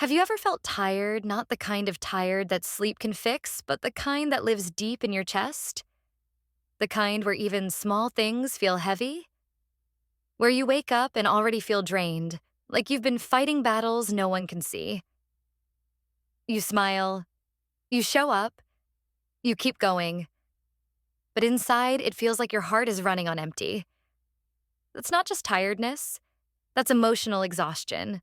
Have you ever felt tired, not the kind of tired that sleep can fix, but the kind that lives deep in your chest? The kind where even small things feel heavy? Where you wake up and already feel drained, like you've been fighting battles no one can see. You smile, you show up, you keep going, but inside it feels like your heart is running on empty. That's not just tiredness, that's emotional exhaustion.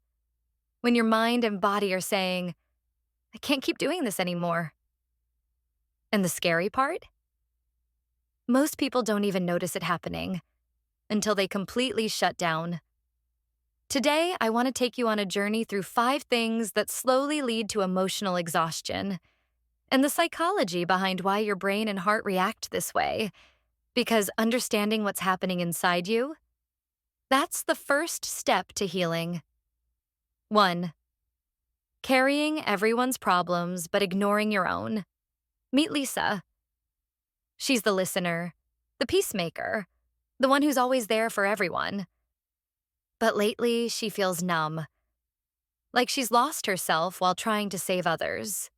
When your mind and body are saying, I can't keep doing this anymore. And the scary part? Most people don't even notice it happening until they completely shut down. Today, I want to take you on a journey through 5 things that slowly lead to emotional exhaustion and the psychology behind why your brain and heart react this way. Because understanding what's happening inside you, that's the first step to healing. 1. Carrying everyone's problems but ignoring your own. Meet Lisa. She's the listener, the peacemaker, the one who's always there for everyone. But lately, she feels numb, like she's lost herself while trying to save others.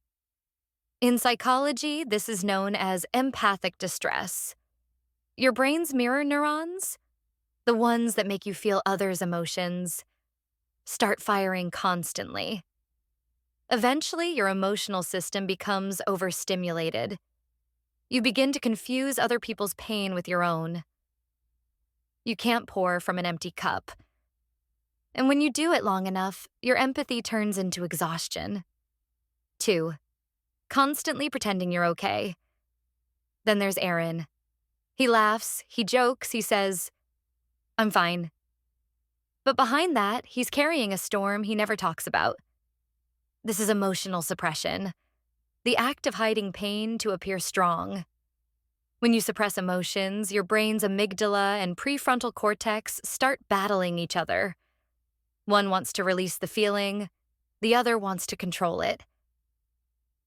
In psychology, this is known as empathic distress. Your brain's mirror neurons, the ones that make you feel others' emotions, start firing constantly. Eventually, your emotional system becomes overstimulated. You begin to confuse other people's pain with your own. You can't pour from an empty cup. And when you do it long enough, your empathy turns into exhaustion. 2. Constantly pretending you're okay. Then there's Aaron. He laughs, he jokes, he says, I'm fine. But behind that, he's carrying a storm he never talks about. This is emotional suppression, the act of hiding pain to appear strong. When you suppress emotions, your brain's amygdala and prefrontal cortex start battling each other. One wants to release the feeling, the other wants to control it.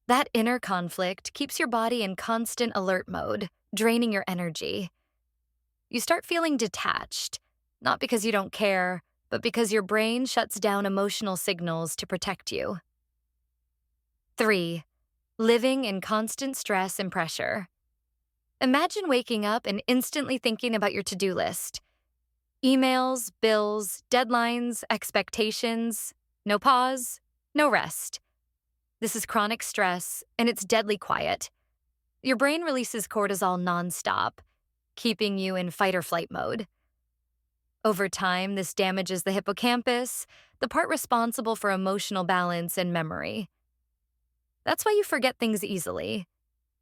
That inner conflict keeps your body in constant alert mode, draining your energy. You start feeling detached, not because you don't care, but because your brain shuts down emotional signals to protect you. 3. Living in constant stress and pressure. Imagine waking up and instantly thinking about your to-do list. Emails, bills, deadlines, expectations, no pause, no rest. This is chronic stress, and it's deadly quiet. Your brain releases cortisol nonstop, keeping you in fight-or-flight mode. Over time, this damages the hippocampus, the part responsible for emotional balance and memory. That's why you forget things easily,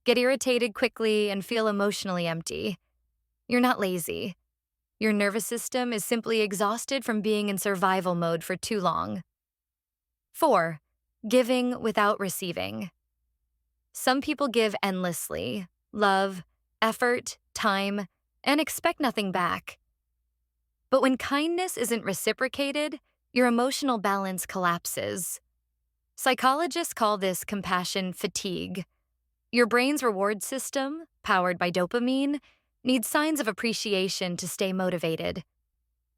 get irritated quickly, and feel emotionally empty. You're not lazy. Your nervous system is simply exhausted from being in survival mode for too long. 4. Giving without receiving. Some people give endlessly, love, effort, time, and expect nothing back. But when kindness isn't reciprocated, your emotional balance collapses. Psychologists call this compassion fatigue. Your brain's reward system, powered by dopamine, needs signs of appreciation to stay motivated.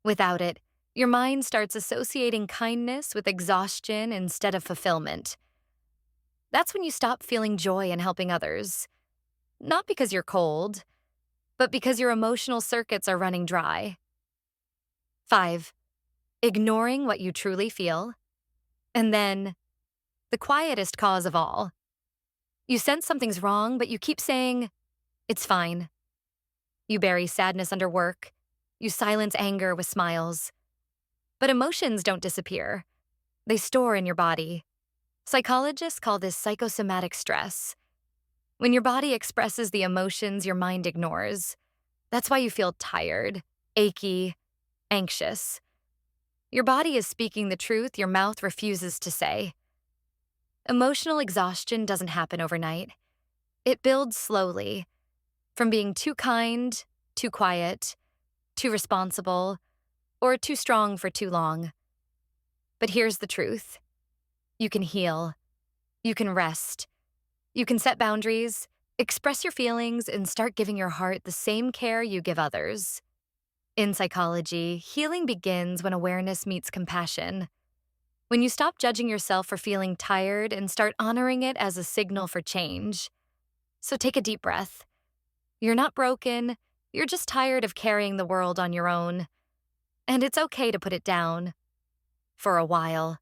Without it, your mind starts associating kindness with exhaustion instead of fulfillment. That's when you stop feeling joy in helping others. Not because you're cold, but because your emotional circuits are running dry. 5. Ignoring what you truly feel. And then, the quietest cause of all. You sense something's wrong, but you keep saying, it's fine. You bury sadness under work. You silence anger with smiles. But emotions don't disappear. They store in your body. Psychologists call this psychosomatic stress. When your body expresses the emotions your mind ignores, that's why you feel tired, achy, anxious. Your body is speaking the truth your mouth refuses to say. Emotional exhaustion doesn't happen overnight. It builds slowly, from being too kind, too quiet, too responsible, or too strong for too long. But here's the truth. You can heal. You can rest. You can set boundaries, express your feelings, and start giving your heart the same care you give others. In psychology, healing begins when awareness meets compassion. When you stop judging yourself for feeling tired and start honoring it as a signal for change. So take a deep breath. You're not broken, you're just tired of carrying the world on your own. And it's okay to put it down for a while.